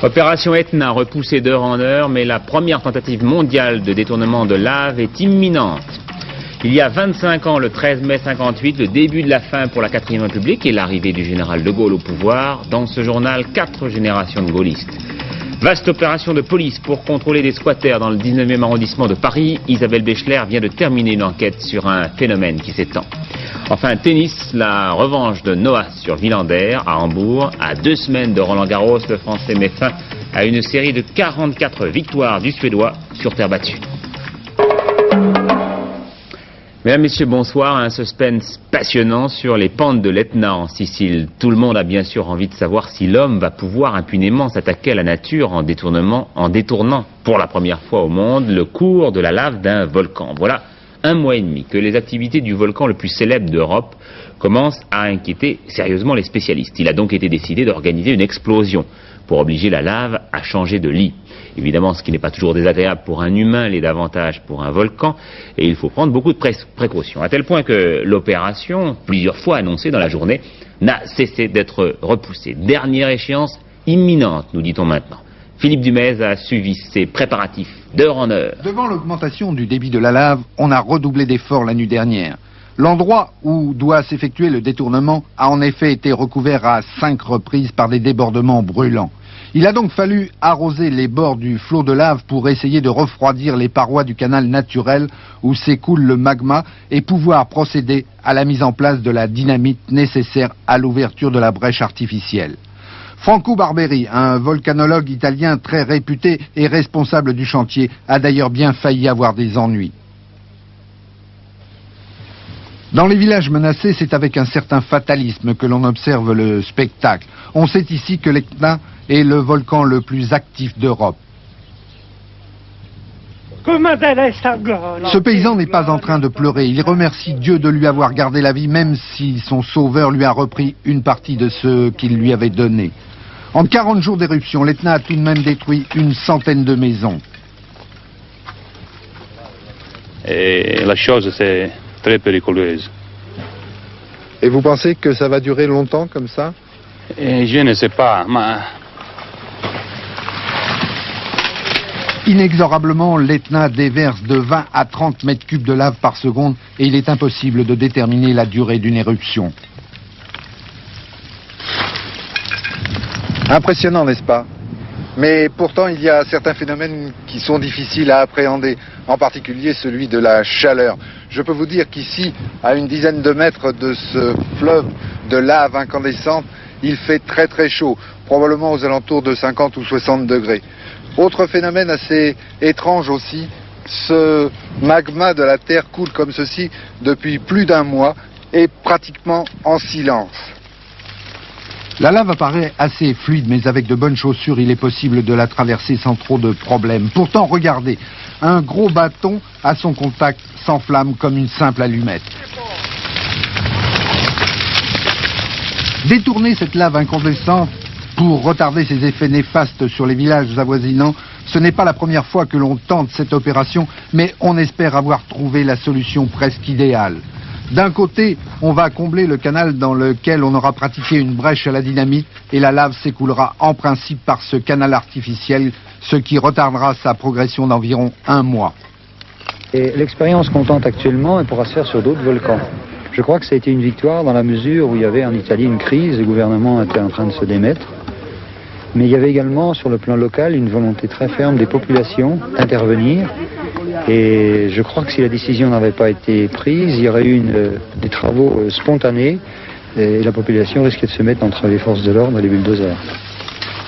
Opération Etna repoussée d'heure en heure, mais la première tentative mondiale de détournement de lave est imminente. Il y a 25 ans, le 13 mai 58, le début de la fin pour la 4e République et l'arrivée du général de Gaulle au pouvoir. Dans ce journal, 4 générations de gaullistes. Vaste opération de police pour contrôler des squatters dans le 19e arrondissement de Paris. Isabelle Béchler vient de terminer une enquête sur un phénomène qui s'étend. Enfin, tennis, la revanche de Noah sur Villander à Hambourg. À 2 semaines de Roland-Garros, le Français met fin à une série de 44 victoires du Suédois sur terre battue. Mesdames, Messieurs, bonsoir. Un suspense passionnant sur les pentes de l'Etna en Sicile. Tout le monde a bien sûr envie de savoir si l'homme va pouvoir impunément s'attaquer à la nature en détournant pour la première fois au monde le cours de la lave d'un volcan. Voilà 1 mois et demi que les activités du volcan le plus célèbre d'Europe commencent à inquiéter sérieusement les spécialistes. Il a donc été décidé d'organiser une explosion pour obliger la lave à changer de lit. Évidemment, ce qui n'est pas toujours désagréable pour un humain, l'est davantage pour un volcan, et il faut prendre beaucoup de précautions, à tel point que l'opération, plusieurs fois annoncée dans la journée, n'a cessé d'être repoussée. Dernière échéance imminente, nous dit-on maintenant. Philippe Dumez a suivi ces préparatifs d'heure en heure. Devant l'augmentation du débit de la lave, on a redoublé d'efforts la nuit dernière. L'endroit où doit s'effectuer le détournement a en effet été recouvert à 5 reprises par des débordements brûlants. Il a donc fallu arroser les bords du flot de lave pour essayer de refroidir les parois du canal naturel où s'écoule le magma et pouvoir procéder à la mise en place de la dynamite nécessaire à l'ouverture de la brèche artificielle. Franco Barberi, un volcanologue italien très réputé et responsable du chantier, a d'ailleurs bien failli avoir des ennuis. Dans les villages menacés, c'est avec un certain fatalisme que l'on observe le spectacle. On sait ici que l'Etna est le volcan le plus actif d'Europe. Ce paysan n'est pas en train de pleurer. Il remercie Dieu de lui avoir gardé la vie, même si son sauveur lui a repris une partie de ce qu'il lui avait donné. En 40 jours d'éruption, l'Etna a tout de même détruit une centaine de maisons. Et la chose, c'est très périlleuse. Et vous pensez que ça va durer longtemps comme ça? Je ne sais pas, mais... Inexorablement, l'Etna déverse de 20 à 30 mètres cubes de lave par seconde et il est impossible de déterminer la durée d'une éruption. Impressionnant, n'est-ce pas? Mais pourtant, il y a certains phénomènes qui sont difficiles à appréhender, en particulier celui de la chaleur. Je peux vous dire qu'ici, à une dizaine de mètres de ce fleuve de lave incandescente, il fait très très chaud, probablement aux alentours de 50 ou 60 degrés. Autre phénomène assez étrange aussi, ce magma de la Terre coule comme ceci depuis plus d'1 mois et pratiquement en silence. La lave apparaît assez fluide, mais avec de bonnes chaussures, il est possible de la traverser sans trop de problèmes. Pourtant, regardez, un gros bâton à son contact s'enflamme comme une simple allumette. Détourner cette lave incandescente pour retarder ses effets néfastes sur les villages avoisinants, ce n'est pas la première fois que l'on tente cette opération, mais on espère avoir trouvé la solution presque idéale. D'un côté, on va combler le canal dans lequel on aura pratiqué une brèche à la dynamite et la lave s'écoulera en principe par ce canal artificiel, ce qui retardera sa progression d'environ 1 mois. Et l'expérience qu'on tente actuellement, elle pourra se faire sur d'autres volcans. Je crois que ça a été une victoire dans la mesure où il y avait en Italie une crise, le gouvernement était en train de se démettre. Mais il y avait également sur le plan local une volonté très ferme des populations d'intervenir. Et je crois que si la décision n'avait pas été prise, il y aurait eu des travaux spontanés et la population risquait de se mettre entre les forces de l'ordre et les bulldozers.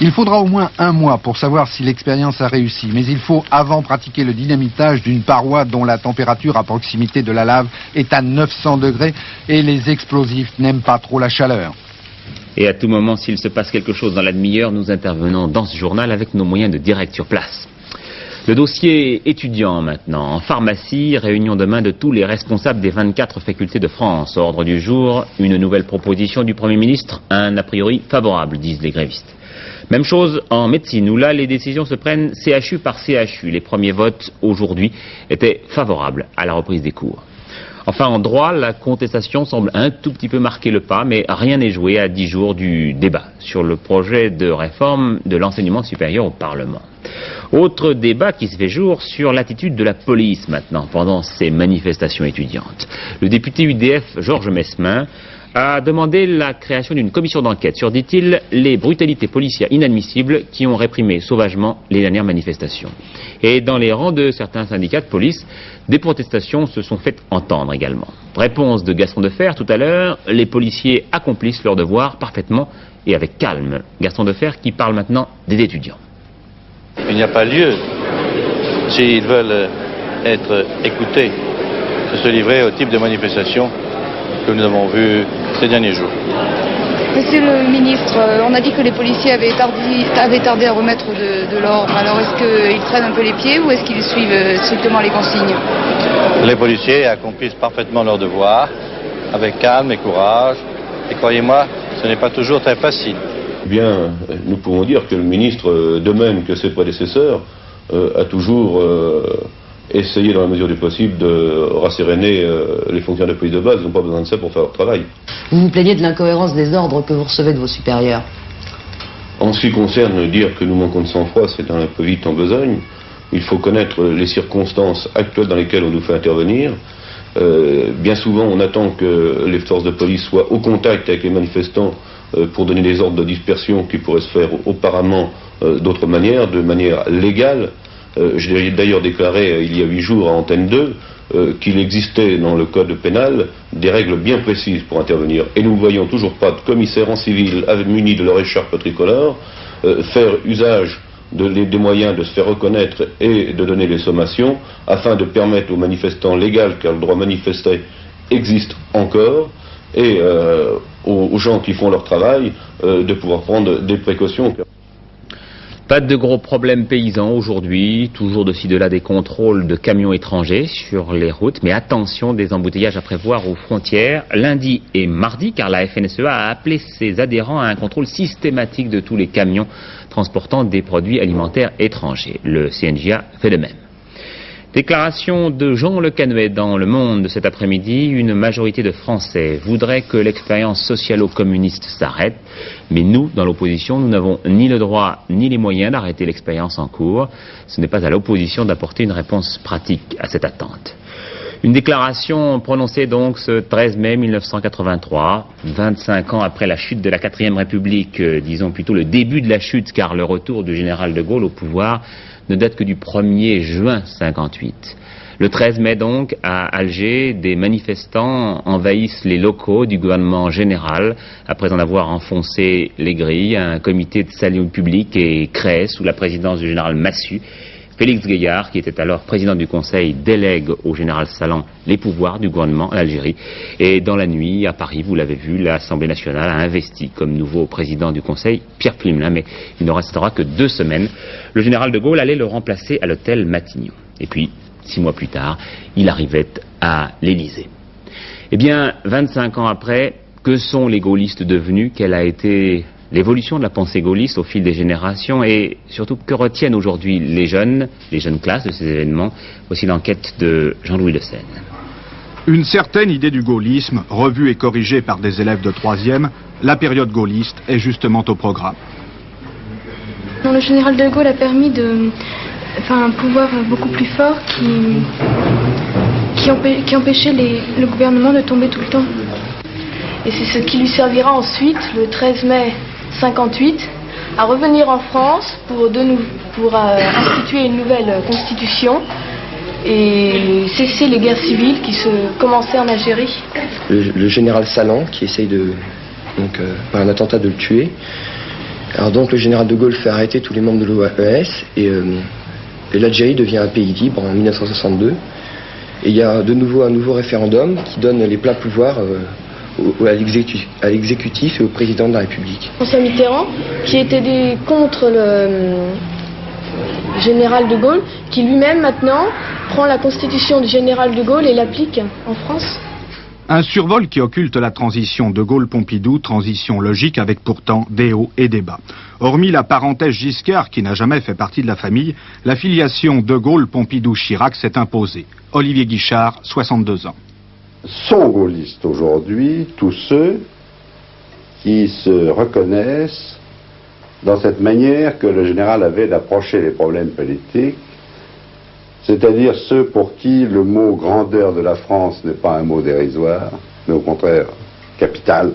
Il faudra au moins 1 mois pour savoir si l'expérience a réussi, mais il faut avant pratiquer le dynamitage d'une paroi dont la température à proximité de la lave est à 900 degrés et les explosifs n'aiment pas trop la chaleur. Et à tout moment, s'il se passe quelque chose dans la demi-heure, nous intervenons dans ce journal avec nos moyens de direct sur place. Le dossier étudiant maintenant. En pharmacie, réunion demain de tous les responsables des 24 facultés de France. Ordre du jour, une nouvelle proposition du Premier ministre, un a priori favorable, disent les grévistes. Même chose en médecine, où là les décisions se prennent CHU par CHU. Les premiers votes aujourd'hui étaient favorables à la reprise des cours. Enfin, en droit, la contestation semble un tout petit peu marquer le pas, mais rien n'est joué à 10 jours du débat sur le projet de réforme de l'enseignement supérieur au Parlement. Autre débat qui se fait jour sur l'attitude de la police maintenant, pendant ces manifestations étudiantes. Le député UDF Georges Mesmin a demandé la création d'une commission d'enquête sur, dit-il, les brutalités policières inadmissibles qui ont réprimé sauvagement les dernières manifestations. Et dans les rangs de certains syndicats de police, des protestations se sont faites entendre également. Réponse de Gaston Defferre tout à l'heure, les policiers accomplissent leur devoir parfaitement et avec calme. Gaston Defferre qui parle maintenant des étudiants. Il n'y a pas lieu, s'ils veulent être écoutés, de se livrer au type de manifestation que nous avons vu ces derniers jours. Monsieur le ministre, on a dit que les policiers avaient tardé à remettre de l'ordre. Alors est-ce qu'ils traînent un peu les pieds ou est-ce qu'ils suivent strictement les consignes? Les policiers accomplissent parfaitement leur devoir, avec calme et courage. Et croyez-moi, ce n'est pas toujours très facile. Eh bien, nous pouvons dire que le ministre, de même que ses prédécesseurs, a toujours essayé dans la mesure du possible de rasséréner les fonctionnaires de police de base. Ils n'ont pas besoin de ça pour faire leur travail. Vous vous plaignez de l'incohérence des ordres que vous recevez de vos supérieurs. En ce qui concerne dire que nous manquons de sang-froid, c'est un peu vite en besogne. Il faut connaître les circonstances actuelles dans lesquelles on nous fait intervenir. Bien souvent, on attend que les forces de police soient au contact avec les manifestants pour donner des ordres de dispersion qui pourraient se faire auparavant d'autres manières, de manière légale. J'ai d'ailleurs déclaré il y a 8 jours à Antenne 2 qu'il existait dans le code pénal des règles bien précises pour intervenir. Et nous ne voyons toujours pas de commissaires en civil munis de leur écharpe tricolore faire usage des moyens de se faire reconnaître et de donner les sommations afin de permettre aux manifestants légaux, car le droit de manifester existe encore, et aux gens qui font leur travail de pouvoir prendre des précautions. Pas de gros problèmes paysans aujourd'hui, toujours de ci de là des contrôles de camions étrangers sur les routes, mais attention, des embouteillages à prévoir aux frontières lundi et mardi, car la FNSEA a appelé ses adhérents à un contrôle systématique de tous les camions transportant des produits alimentaires étrangers. Le CNJA fait de même. Déclaration de Jean Le Canuet dans Le Monde cet après-midi. Une majorité de Français voudrait que l'expérience socialo-communiste s'arrête. Mais nous, dans l'opposition, nous n'avons ni le droit ni les moyens d'arrêter l'expérience en cours. Ce n'est pas à l'opposition d'apporter une réponse pratique à cette attente. Une déclaration prononcée donc ce 13 mai 1983, 25 ans après la chute de la 4e République, disons plutôt le début de la chute, car le retour du général de Gaulle au pouvoir ne date que du 1er juin 58. Le 13 mai donc, à Alger, des manifestants envahissent les locaux du gouvernement général après en avoir enfoncé les grilles. Un comité de salut public est créé sous la présidence du général Massu. Félix Gaillard, qui était alors président du Conseil, délègue au général Salan les pouvoirs du gouvernement en Algérie. Et dans la nuit, à Paris, vous l'avez vu, l'Assemblée nationale a investi comme nouveau président du Conseil Pierre Pflimlin, mais il ne restera que 2 semaines. Le général de Gaulle allait le remplacer à l'hôtel Matignon. Et puis, 6 mois plus tard, il arrivait à l'Élysée. Eh bien, 25 ans après, que sont les gaullistes devenus? Quelle a été l'évolution de la pensée gaulliste au fil des générations et surtout que retiennent aujourd'hui les jeunes classes de ces événements? Voici l'enquête de Jean-Louis Le Seine. Une certaine idée du gaullisme, revue et corrigée par des élèves de 3e, la période gaulliste est justement au programme. Le général de Gaulle a permis un pouvoir beaucoup plus fort qui empêchait le gouvernement de tomber tout le temps. Et c'est ce qui lui servira ensuite, le 13 mai 58, à revenir en France pour instituer une nouvelle constitution et cesser les guerres civiles qui se commençaient en Algérie. Le général Salan qui essaye par un attentat de le tuer. Alors donc le général de Gaulle fait arrêter tous les membres de l'OAS et l'Algérie devient un pays libre en 1962. Et il y a de nouveau un nouveau référendum qui donne les pleins pouvoirs à l'exécutif et au président de la République. François Mitterrand, qui était contre le général de Gaulle, qui lui-même maintenant prend la constitution du général de Gaulle et l'applique en France. Un survol qui occulte la transition de Gaulle-Pompidou, transition logique avec pourtant des hauts et des bas. Hormis la parenthèse Giscard qui n'a jamais fait partie de la famille, la filiation de Gaulle-Pompidou-Chirac s'est imposée. Olivier Guichard, 62 ans. sont gaullistes aujourd'hui tous ceux qui se reconnaissent dans cette manière que le général avait d'approcher les problèmes politiques, c'est-à-dire ceux pour qui le mot grandeur de la France n'est pas un mot dérisoire, mais au contraire capital,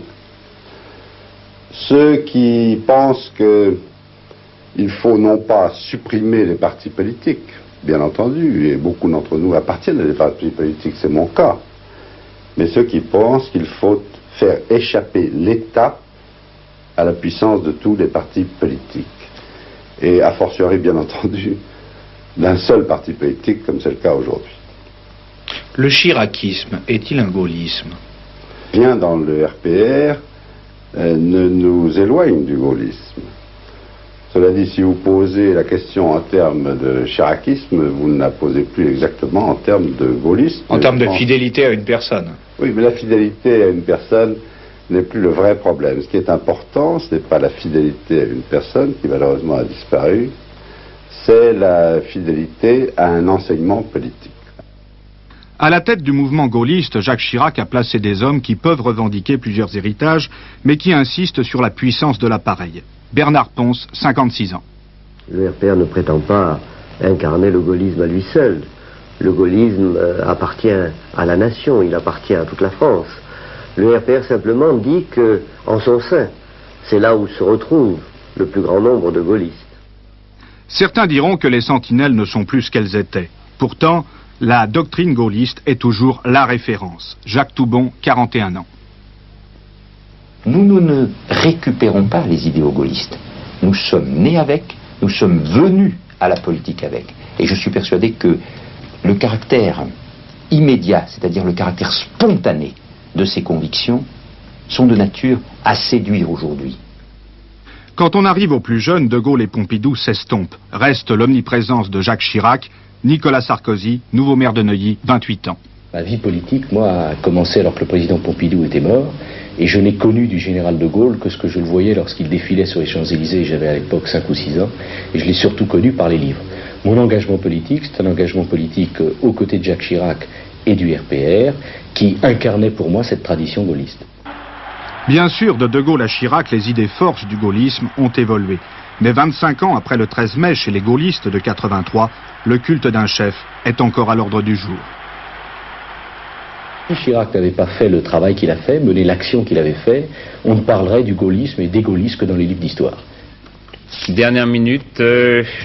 ceux qui pensent qu'il faut non pas supprimer les partis politiques, bien entendu, et beaucoup d'entre nous appartiennent à des partis politiques, c'est mon cas, mais ceux qui pensent qu'il faut faire échapper l'État à la puissance de tous les partis politiques, et a fortiori, bien entendu, d'un seul parti politique, comme c'est le cas aujourd'hui. Le chiracisme est-il un gaullisme? Bien dans le RPR ne nous éloigne du gaullisme. Cela dit, si vous posez la question en termes de chiracisme, vous ne la posez plus exactement en termes de gaullisme. En termes de fidélité à une personne. Oui, mais la fidélité à une personne n'est plus le vrai problème. Ce qui est important, ce n'est pas la fidélité à une personne qui malheureusement a disparu, c'est la fidélité à un enseignement politique. À la tête du mouvement gaulliste, Jacques Chirac a placé des hommes qui peuvent revendiquer plusieurs héritages, mais qui insistent sur la puissance de l'appareil. Bernard Ponce, 56 ans. Le RPR ne prétend pas incarner le gaullisme à lui seul. Le gaullisme appartient à la nation, il appartient à toute la France. Le RPR simplement dit que, en son sein, c'est là où se retrouve le plus grand nombre de gaullistes. Certains diront que les sentinelles ne sont plus ce qu'elles étaient. Pourtant, la doctrine gaulliste est toujours la référence. Jacques Toubon, 41 ans. Nous ne récupérons pas les idéaux gaullistes. Nous sommes nés avec, nous sommes venus à la politique avec. Et je suis persuadé que le caractère immédiat, c'est-à-dire le caractère spontané de ces convictions, sont de nature à séduire aujourd'hui. Quand on arrive aux plus jeunes, De Gaulle et Pompidou s'estompent. Reste l'omniprésence de Jacques Chirac, Nicolas Sarkozy, nouveau maire de Neuilly, 28 ans. Ma vie politique, moi, a commencé alors que le président Pompidou était mort, et je n'ai connu du général de Gaulle que ce que je le voyais lorsqu'il défilait sur les Champs-Élysées, j'avais à l'époque 5 ou 6 ans, et je l'ai surtout connu par les livres. Mon engagement politique, c'est un engagement politique aux côtés de Jacques Chirac et du RPR, qui incarnait pour moi cette tradition gaulliste. Bien sûr, de Gaulle à Chirac, les idées forces du gaullisme ont évolué. Mais 25 ans après le 13 mai, chez les gaullistes de 83, le culte d'un chef est encore à l'ordre du jour. Si Chirac n'avait pas fait le travail qu'il a fait, mené l'action qu'il avait fait, on ne parlerait du gaullisme et des gaullistes que dans les livres d'histoire. Dernière minute,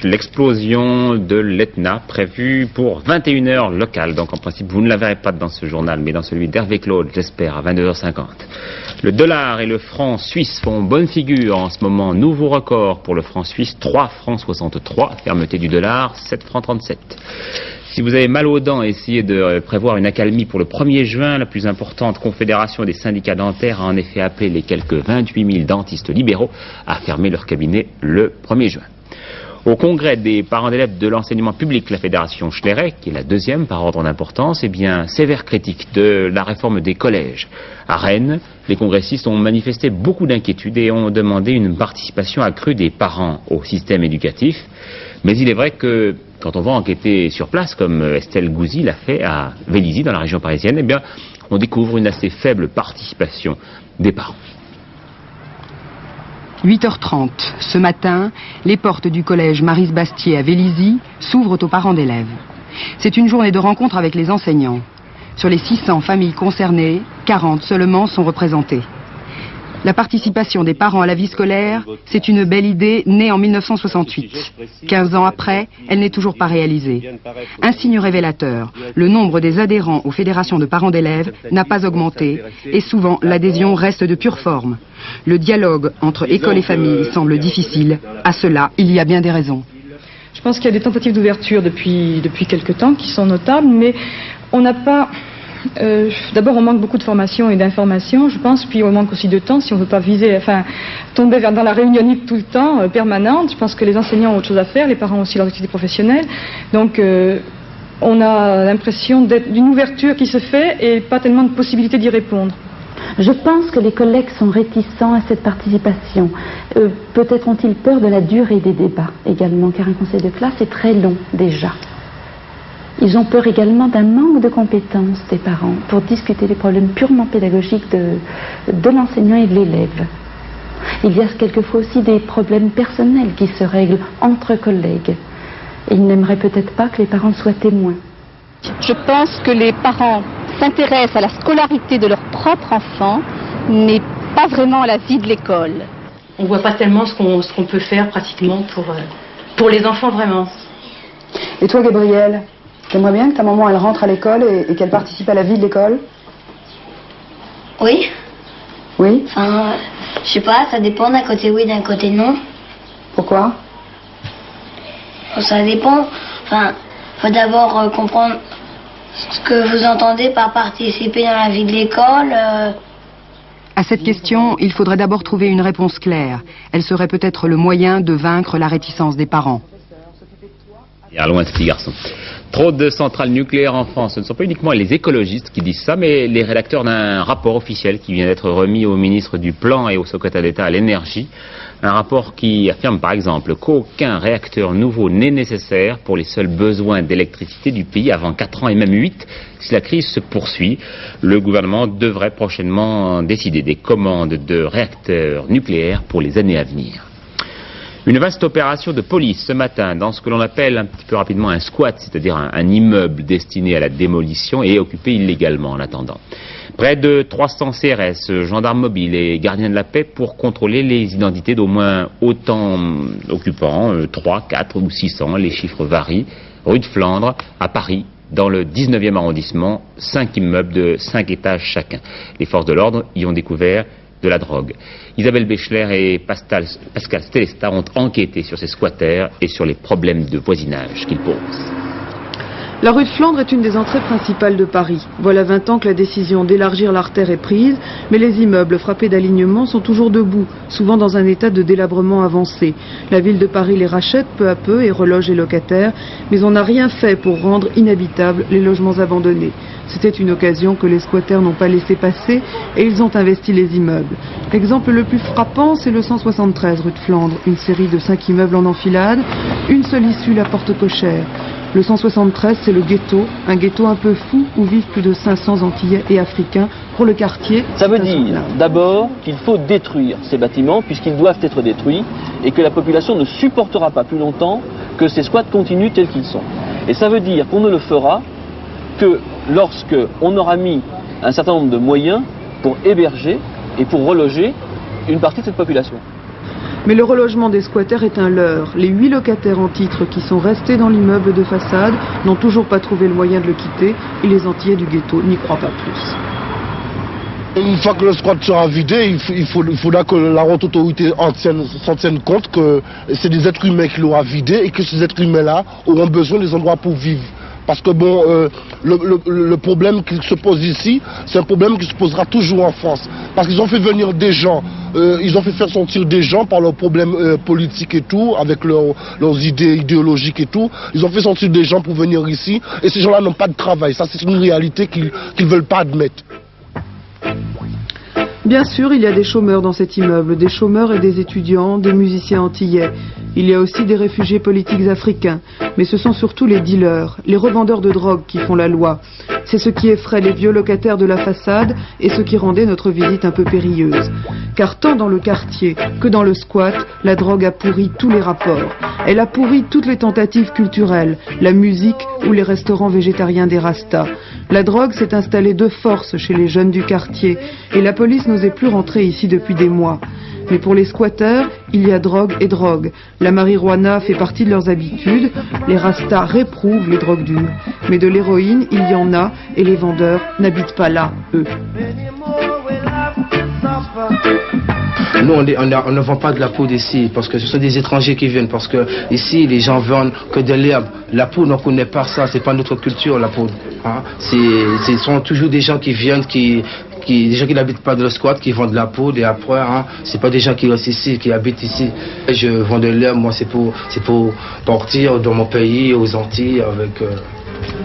l'explosion de l'Etna prévue pour 21h locale. Donc en principe, vous ne la verrez pas dans ce journal, mais dans celui d'Hervé Claude, j'espère, à 22h50. Le dollar et le franc suisse font bonne figure en ce moment. Nouveau record pour le franc suisse, 3 francs 63. Fermeté du dollar, 7 francs 37. Si vous avez mal aux dents, essayez de prévoir une accalmie pour le 1er juin. La plus importante confédération des syndicats dentaires a en effet appelé les quelques 28 000 dentistes libéraux à fermer leur cabinet le 1er juin. Au congrès des parents d'élèves de l'enseignement public, la fédération Schlerey, qui est la deuxième par ordre d'importance, sévère critique de la réforme des collèges. À Rennes, les congressistes ont manifesté beaucoup d'inquiétudes et ont demandé une participation accrue des parents au système éducatif. Mais il est vrai que quand on va enquêter sur place, comme Estelle Gouzy l'a fait à Vélizy, dans la région parisienne, on découvre une assez faible participation des parents. 8h30. Ce matin, les portes du collège Maryse Bastier à Vélizy s'ouvrent aux parents d'élèves. C'est une journée de rencontre avec les enseignants. Sur les 600 familles concernées, 40 seulement sont représentées. La participation des parents à la vie scolaire, c'est une belle idée née en 1968. 15 ans après, elle n'est toujours pas réalisée. Un signe révélateur, le nombre des adhérents aux fédérations de parents d'élèves n'a pas augmenté et souvent l'adhésion reste de pure forme. Le dialogue entre école et famille semble difficile. À cela, il y a bien des raisons. Je pense qu'il y a des tentatives d'ouverture depuis quelque temps qui sont notables, mais on n'a pas... D'abord, on manque beaucoup de formation et d'information, je pense, puis on manque aussi de temps si on ne veut pas tomber dans la réunionnite tout le temps, permanente. Je pense que les enseignants ont autre chose à faire, les parents ont aussi leur activité professionnelle. Donc, on a l'impression d'une ouverture qui se fait et pas tellement de possibilités d'y répondre. Je pense que les collègues sont réticents à cette participation. Peut-être ont-ils peur de la durée des débats également, car un conseil de classe est très long déjà. Ils ont peur également d'un manque de compétences des parents pour discuter des problèmes purement pédagogiques de l'enseignant et de l'élève. Il y a quelquefois aussi des problèmes personnels qui se règlent entre collègues. Et ils n'aimeraient peut-être pas que les parents soient témoins. Je pense que les parents s'intéressent à la scolarité de leur propre enfant, mais pas vraiment à la vie de l'école. On ne voit pas tellement ce qu'on peut faire pratiquement pour les enfants vraiment. Et toi, Gabrielle, t'aimerais bien que ta maman elle rentre à l'école et qu'elle participe à la vie de l'école? Oui. Oui. Enfin, je sais pas, ça dépend, d'un côté oui, d'un côté non. Pourquoi? Ça dépend. Enfin, faut d'abord comprendre ce que vous entendez par participer dans la vie de l'école. À cette question, il faudrait d'abord trouver une réponse claire. Elle serait peut-être le moyen de vaincre la réticence des parents. Il y a loin ce petit garçon. Trop de centrales nucléaires en France. Ce ne sont pas uniquement les écologistes qui disent ça, mais les rédacteurs d'un rapport officiel qui vient d'être remis au ministre du Plan et au secrétaire d'État à l'énergie. Un rapport qui affirme par exemple qu'aucun réacteur nouveau n'est nécessaire pour les seuls besoins d'électricité du pays avant 4 ans et même 8. Si la crise se poursuit, le gouvernement devrait prochainement décider des commandes de réacteurs nucléaires pour les années à venir. Une vaste opération de police ce matin dans ce que l'on appelle un petit peu rapidement un squat, c'est-à-dire un immeuble destiné à la démolition et occupé illégalement en attendant. Près de 300 CRS, gendarmes mobiles et gardiens de la paix pour contrôler les identités d'au moins autant occupants, 3, 4 ou 600, les chiffres varient. Rue de Flandre, à Paris, dans le 19e arrondissement, 5 immeubles de 5 étages chacun. Les forces de l'ordre y ont découvert de la drogue. Isabelle Béchler et Pascal Stelesta ont enquêté sur ces squatters et sur les problèmes de voisinage qu'ils posent. La rue de Flandre est une des entrées principales de Paris. Voilà 20 ans que la décision d'élargir l'artère est prise, mais les immeubles frappés d'alignement sont toujours debout, souvent dans un état de délabrement avancé. La ville de Paris les rachète peu à peu et reloge les locataires, mais on n'a rien fait pour rendre inhabitables les logements abandonnés. C'était une occasion que les squatters n'ont pas laissé passer et ils ont investi les immeubles. L'exemple le plus frappant, c'est le 173 rue de Flandre, une série de 5 immeubles en enfilade, une seule issue, la porte cochère. Le 173, c'est le ghetto, un ghetto un peu fou où vivent plus de 500 Antillais et Africains. Pour le quartier, ça veut dire d'abord qu'il faut détruire ces bâtiments puisqu'ils doivent être détruits et que la population ne supportera pas plus longtemps que ces squats continuent tels qu'ils sont. Et ça veut dire qu'on ne le fera que lorsque on aura mis un certain nombre de moyens pour héberger et pour reloger une partie de cette population. Mais le relogement des squatters est un leurre. Les 8 locataires en titre qui sont restés dans l'immeuble de façade n'ont toujours pas trouvé le moyen de le quitter et les Antillais du ghetto n'y croient pas plus. Une fois que le squat sera vidé, il faudra que la haute autorité s'en tienne compte que c'est des êtres humains qui l'auront vidé et que ces êtres humains-là auront besoin des endroits pour vivre. Parce que bon, le problème qui se pose ici, c'est un problème qui se posera toujours en France. Parce qu'ils ont fait venir des gens, ils ont fait faire sortir des gens par leurs problèmes politiques et tout, avec leurs idées idéologiques et tout. Ils ont fait sortir des gens pour venir ici, et ces gens-là n'ont pas de travail. Ça, c'est une réalité qu'ils ne veulent pas admettre. Bien sûr, il y a des chômeurs dans cet immeuble, des chômeurs et des étudiants, des musiciens antillais. Il y a aussi des réfugiés politiques africains, mais ce sont surtout les dealers, les revendeurs de drogue qui font la loi. C'est ce qui effraie les vieux locataires de la façade et ce qui rendait notre visite un peu périlleuse. Car tant dans le quartier que dans le squat, la drogue a pourri tous les rapports. Elle a pourri toutes les tentatives culturelles, la musique ou les restaurants végétariens des Rastas. La drogue s'est installée de force chez les jeunes du quartier et la police n'osait plus rentrer ici depuis des mois. Mais pour les squatteurs, il y a drogue et drogue. La marijuana fait partie de leurs habitudes. Les Rastas réprouvent les drogues dures. Mais de l'héroïne, il y en a et les vendeurs n'habitent pas là, eux. Nous, on ne vend pas de la poudre ici parce que ce sont des étrangers qui viennent. Parce que ici, les gens vendent que de l'herbe. La poudre, on ne connaît pas ça. C'est pas notre culture, la poudre. Hein? Ce sont toujours des gens qui viennent, des gens qui n'habitent pas dans le squat, qui vendent de la poudre. Et après, hein, c'est pas des gens qui restent ici, qui habitent ici. Je vends de l'herbe. Moi, c'est pour partir dans mon pays, aux Antilles, avec.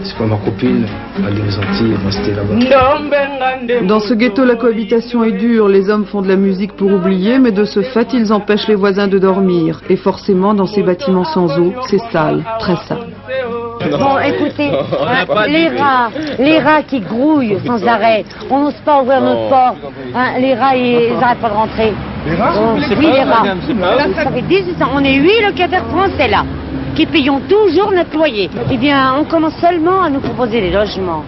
C'est pas ma copine, aller aux Antilles, rester là-bas. Dans ce ghetto, la cohabitation est dure. Les hommes font de la musique pour oublier, mais de ce fait, ils empêchent les voisins de dormir. Et forcément, dans ces bâtiments sans eau, c'est sale, très sale. Bon, écoutez, les rats qui grouillent sans arrêt, on n'ose pas ouvrir notre porte. Hein, les rats, ils n'arrêtent pas de rentrer. Les rats? Oui, les rats. Ça fait 18 ans, on est 8 locataires français là, qui payons toujours notre loyer. Eh bien, on commence seulement à nous proposer des logements.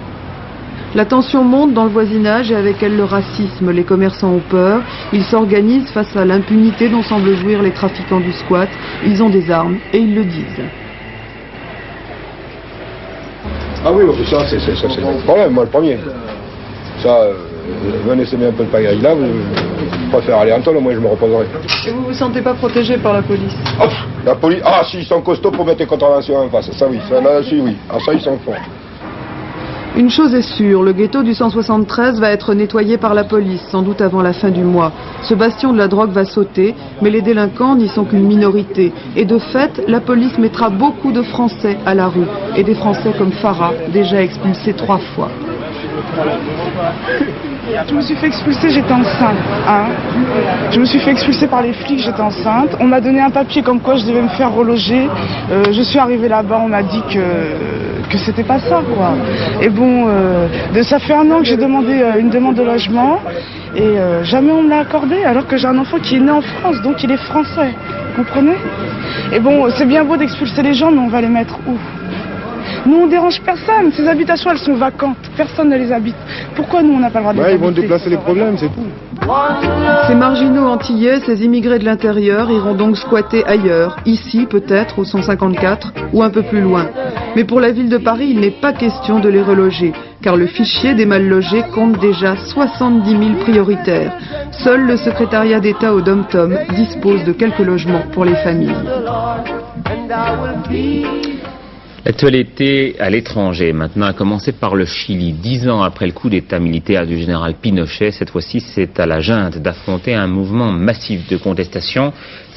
La tension monte dans le voisinage et avec elle le racisme. Les commerçants ont peur, ils s'organisent face à l'impunité dont semblent jouir les trafiquants du squat. Ils ont des armes et ils le disent. Ah oui, ça c'est le problème, moi le premier. Ça, venez semer un peu de pagaille là, je préfère aller en tôle, au moins je me reposerai. Et vous vous sentez pas protégé par la police? La police, ah si, ils sont costauds pour mettre les contraventions en face, ça oui, ça là-dessus oui, ah ça ils sont forts. Une chose est sûre, le ghetto du 173 va être nettoyé par la police, sans doute avant la fin du mois. Ce bastion de la drogue va sauter, mais les délinquants n'y sont qu'une minorité. Et de fait, la police mettra beaucoup de Français à la rue. Et des Français comme Farah, déjà expulsés 3 fois. Je me suis fait expulser, j'étais enceinte. Hein. Je me suis fait expulser par les flics, j'étais enceinte. On m'a donné un papier comme quoi je devais me faire reloger. Je suis arrivée là-bas, on m'a dit que c'était pas ça, quoi. Et bon, ça fait 1 an que j'ai demandé une demande de logement et jamais on me l'a accordé, alors que j'ai un enfant qui est né en France, donc il est français. Vous comprenez? Et bon, c'est bien beau d'expulser les gens, mais on va les mettre où? Nous, on dérange personne. Ces habitations, elles sont vacantes. Personne ne les habite. Pourquoi nous, on n'a pas le droit de les habiter? Ils vont déplacer les problèmes, c'est tout. Ces marginaux antillais, ces immigrés de l'intérieur, iront donc squatter ailleurs, ici peut-être, au 154, ou un peu plus loin. Mais pour la ville de Paris, il n'est pas question de les reloger, car le fichier des mal logés compte déjà 70 000 prioritaires. Seul le secrétariat d'État au Dom-Tom dispose de quelques logements pour les familles. L'actualité à l'étranger, maintenant, a commencé par le Chili. 10 ans après le coup d'État militaire du général Pinochet, cette fois-ci, c'est à la junte d'affronter un mouvement massif de contestation,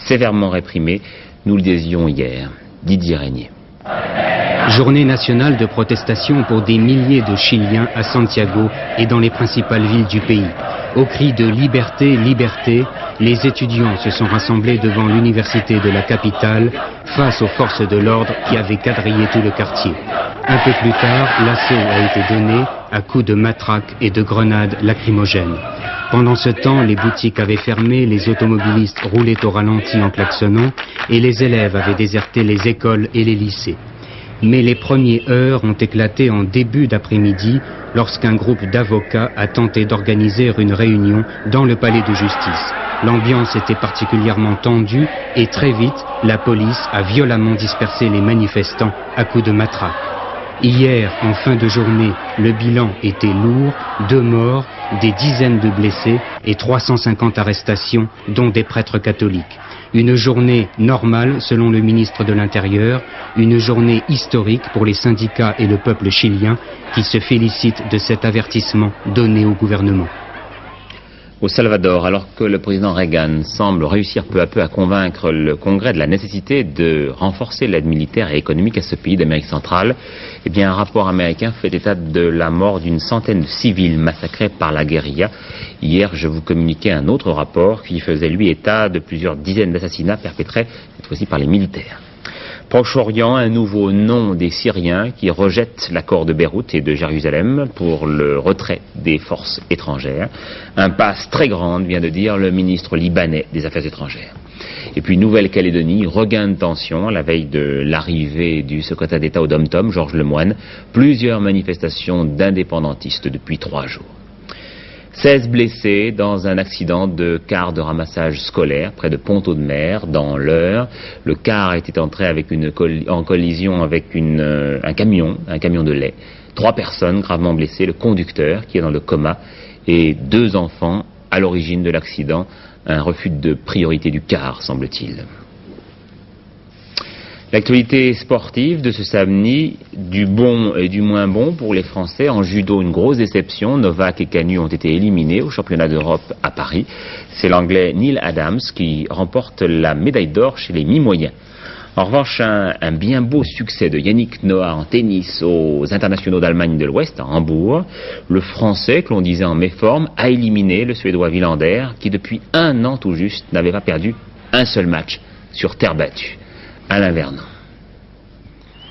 sévèrement réprimé. Nous le disions hier. Didier Régnier. Journée nationale de protestation pour des milliers de Chiliens à Santiago et dans les principales villes du pays. Au cri de liberté, liberté, les étudiants se sont rassemblés devant l'université de la capitale face aux forces de l'ordre qui avaient quadrillé tout le quartier. Un peu plus tard, l'assaut a été donné à coups de matraques et de grenades lacrymogènes. Pendant ce temps, les boutiques avaient fermé, les automobilistes roulaient au ralenti en klaxonnant et les élèves avaient déserté les écoles et les lycées. Mais les premiers heurts ont éclaté en début d'après-midi lorsqu'un groupe d'avocats a tenté d'organiser une réunion dans le palais de justice. L'ambiance était particulièrement tendue et très vite, la police a violemment dispersé les manifestants à coups de matraque. Hier, en fin de journée, le bilan était lourd, 2 morts, des dizaines de blessés et 350 arrestations, dont des prêtres catholiques. Une journée normale selon le ministre de l'Intérieur, une journée historique pour les syndicats et le peuple chilien qui se félicitent de cet avertissement donné au gouvernement. Au Salvador, alors que le président Reagan semble réussir peu à peu à convaincre le Congrès de la nécessité de renforcer l'aide militaire et économique à ce pays d'Amérique centrale, eh bien, un rapport américain fait état de la mort d'une centaine de civils massacrés par la guérilla. Hier, je vous communiquais un autre rapport qui faisait lui état de plusieurs dizaines d'assassinats perpétrés, cette fois-ci par les militaires. Proche-Orient, un nouveau nom des Syriens qui rejettent l'accord de Beyrouth et de Jérusalem pour le retrait des forces étrangères. Impasse très grande, vient de dire le ministre libanais des Affaires étrangères. Et puis Nouvelle-Calédonie, regain de tension à la veille de l'arrivée du secrétaire d'État au Dom-Tom, Georges Lemoine. Plusieurs manifestations d'indépendantistes depuis 3 jours. 16 blessés dans un accident de car de ramassage scolaire près de Pont-Audemer, dans l'Eure. Le car était entré avec en collision avec un camion de lait. 3 personnes gravement blessées, le conducteur qui est dans le coma et 2 enfants à l'origine de l'accident. Un refus de priorité du car, semble-t-il. L'actualité sportive de ce samedi, du bon et du moins bon pour les Français. En judo, une grosse déception. Novak et Canu ont été éliminés au championnat d'Europe à Paris. C'est l'Anglais Neil Adams qui remporte la médaille d'or chez les mi-moyens. En revanche, un bien beau succès de Yannick Noah en tennis aux internationaux d'Allemagne de l'Ouest, à Hambourg. Le Français, que l'on disait en méforme, a éliminé le Suédois Wilander, qui depuis 1 an tout juste n'avait pas perdu un seul match sur terre battue. Alain Vernon.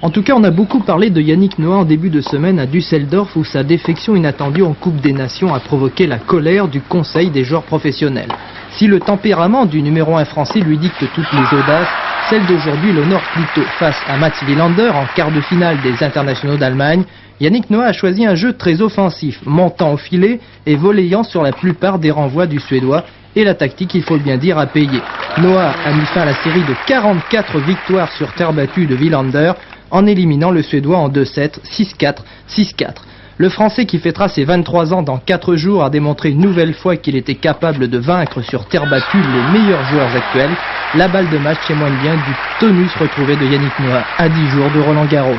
En tout cas, on a beaucoup parlé de Yannick Noah en début de semaine à Düsseldorf où sa défection inattendue en Coupe des Nations a provoqué la colère du Conseil des joueurs professionnels. Si le tempérament du numéro 1 français lui dicte toutes les audaces, celle d'aujourd'hui l'honore plutôt. Face à Mats Wilander en quart de finale des internationaux d'Allemagne, Yannick Noah a choisi un jeu très offensif, montant au filet et volleyant sur la plupart des renvois du Suédois. Et la tactique, il faut le bien dire, a payé. Noah a mis fin à la série de 44 victoires sur terre battue de Wilander en éliminant le Suédois en 2-7, 6-4, 6-4. Le Français qui fêtera ses 23 ans dans 4 jours a démontré une nouvelle fois qu'il était capable de vaincre sur terre battue les meilleurs joueurs actuels. La balle de match témoigne bien du tonus retrouvé de Yannick Noah à 10 jours de Roland-Garros.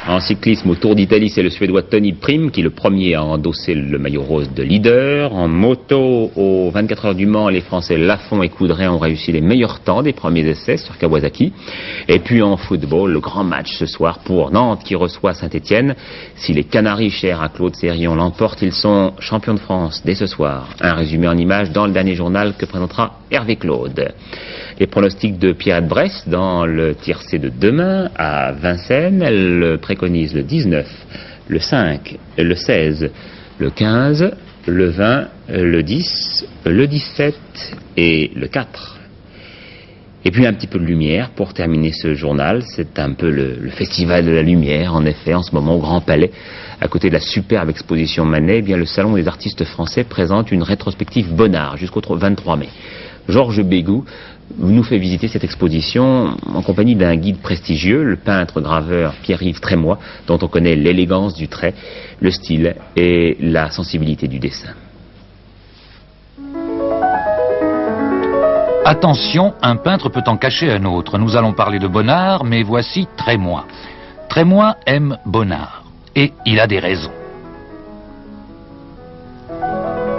En cyclisme au Tour d'Italie, c'est le Suédois Tony Prim qui est le premier à endosser le maillot rose de leader. En moto, aux 24 heures du Mans, les Français Lafont et Coudray ont réussi les meilleurs temps des premiers essais sur Kawasaki. Et puis en football, le grand match ce soir pour Nantes qui reçoit Saint-Etienne. Si les Canaries, chers à Claude Sérion, l'emportent, ils sont champions de France dès ce soir. Un résumé en images dans le dernier journal que présentera Hervé Claude. Les pronostics de Pierrette Bress dans le tiercé de demain à Vincennes. Elle préconise le 19, le 5, le 16, le 15, le 20, le 10, le 17 et le 4. Et puis un petit peu de lumière pour terminer ce journal. C'est un peu le festival de la lumière, en effet, en ce moment au Grand Palais. À côté de la superbe exposition Manet, eh bien, le Salon des artistes français présente une rétrospective Bonnard jusqu'au 23 mai. Georges Bégou nous fait visiter cette exposition en compagnie d'un guide prestigieux, le peintre-graveur Pierre-Yves Trémois, dont on connaît l'élégance du trait, le style et la sensibilité du dessin. Attention, un peintre peut en cacher un autre. Nous allons parler de Bonnard, mais voici Trémois. Trémois aime Bonnard, et il a des raisons.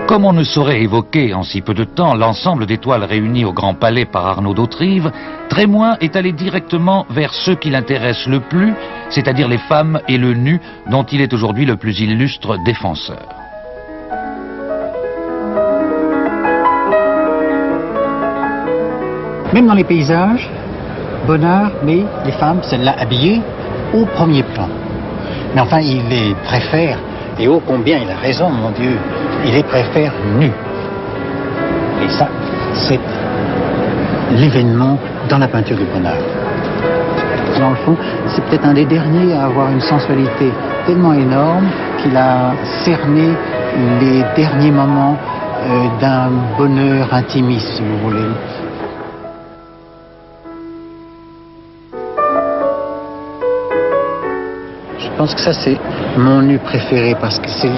Comme on ne saurait évoquer en si peu de temps l'ensemble des toiles réunies au Grand Palais par Arnaud d'Autrive, Trémois est allé directement vers ceux qui l'intéressent le plus, c'est-à-dire les femmes et le nu, dont il est aujourd'hui le plus illustre défenseur. Même dans les paysages, Bonnard met les femmes, celles-là habillées, au premier plan. Mais enfin, il les préfère, et ô combien il a raison, mon Dieu, il les préfère nus. Et ça, c'est l'événement dans la peinture de Bonnard. Dans le fond, c'est peut-être un des derniers à avoir une sensualité tellement énorme qu'il a cerné les derniers moments d'un bonheur intimiste, si vous voulez. Je pense que ça, c'est mon nu préféré parce que c'est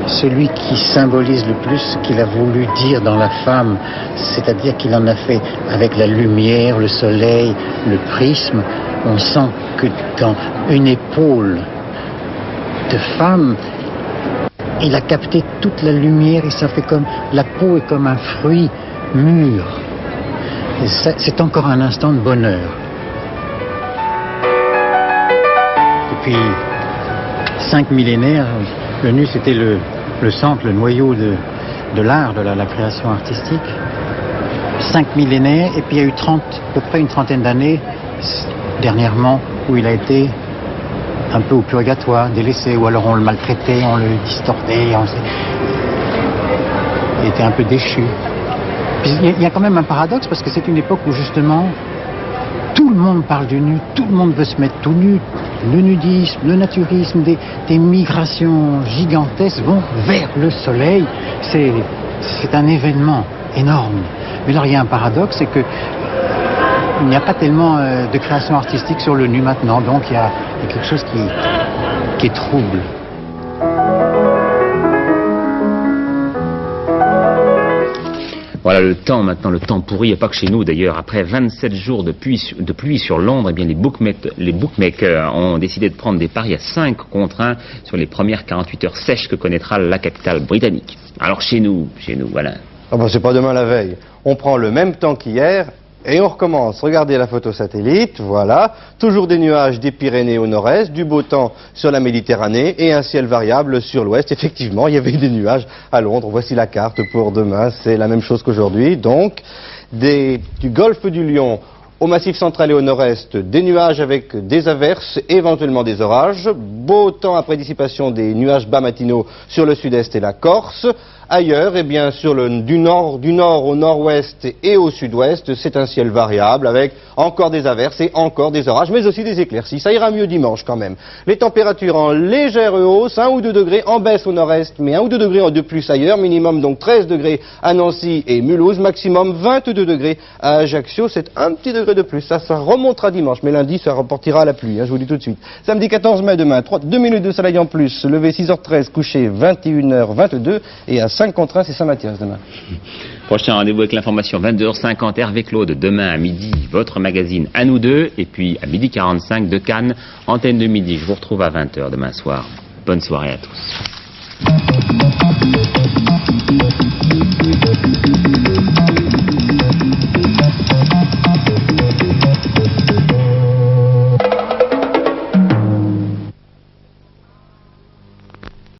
celui qui symbolise le plus ce qu'il a voulu dire dans la femme, c'est-à-dire qu'il en a fait avec la lumière, le soleil, le prisme. On sent que dans une épaule de femme, il a capté toute la lumière et ça fait comme la peau est comme un fruit mûr. C'est encore un instant de bonheur. Depuis 5 millénaires, le nu c'était le centre, le noyau de l'art, de la création artistique. 5 millénaires, et puis il y a eu à peu près une trentaine d'années, dernièrement, où il a été un peu au purgatoire, délaissé, ou alors on le maltraitait, on le distordait, il était un peu déchu. Puis il y a quand même un paradoxe, parce que c'est une époque où justement, tout le monde parle du nu, tout le monde veut se mettre tout nu. Le nudisme, le naturisme, des migrations gigantesques vont vers le soleil. C'est un événement énorme. Mais alors il y a un paradoxe, c'est que il n'y a pas tellement de création artistique sur le nu maintenant, donc il y a quelque chose qui est trouble. Voilà le temps maintenant, le temps pourri, et pas que chez nous d'ailleurs. Après 27 jours de pluie sur Londres, eh bien les bookmakers ont décidé de prendre des paris à 5 contre 1 sur les premières 48 heures sèches que connaîtra la capitale britannique. Alors chez nous, voilà. Ah ben c'est pas demain la veille. On prend le même temps qu'hier et on recommence. Regardez la photo satellite, voilà. Toujours des nuages des Pyrénées au nord-est, du beau temps sur la Méditerranée et un ciel variable sur l'ouest. Effectivement, il y avait des nuages à Londres. Voici la carte pour demain. C'est la même chose qu'aujourd'hui. Donc, du golfe du Lion Au Massif central et au nord-est, des nuages avec des averses, éventuellement des orages. Beau temps après dissipation des nuages bas matinaux sur le sud-est et la Corse. Ailleurs, eh bien, du nord au nord-ouest et au sud-ouest, c'est un ciel variable avec encore des averses et encore des orages, mais aussi des éclaircies. Ça ira mieux dimanche quand même. Les températures en légère hausse, 1 ou 2 degrés en baisse au nord-est, mais 1 ou 2 degrés de plus ailleurs. Minimum donc 13 degrés à Nancy et Mulhouse, maximum 22 degrés à Ajaccio. C'est un petit degré de plus. Ça remontera dimanche, mais lundi, ça repartira à la pluie, hein, je vous dis tout de suite. Samedi 14 mai demain, 2 minutes de soleil en plus, levé 6h13, couché 21h22 et à 5 contre 1, c'est Saint-Mathias demain. Prochain rendez-vous avec l'information 22h50, Hervé Claude, demain à midi, votre magazine à nous deux, et puis à midi 45 de Cannes, antenne de midi. Je vous retrouve à 20h demain soir. Bonne soirée à tous.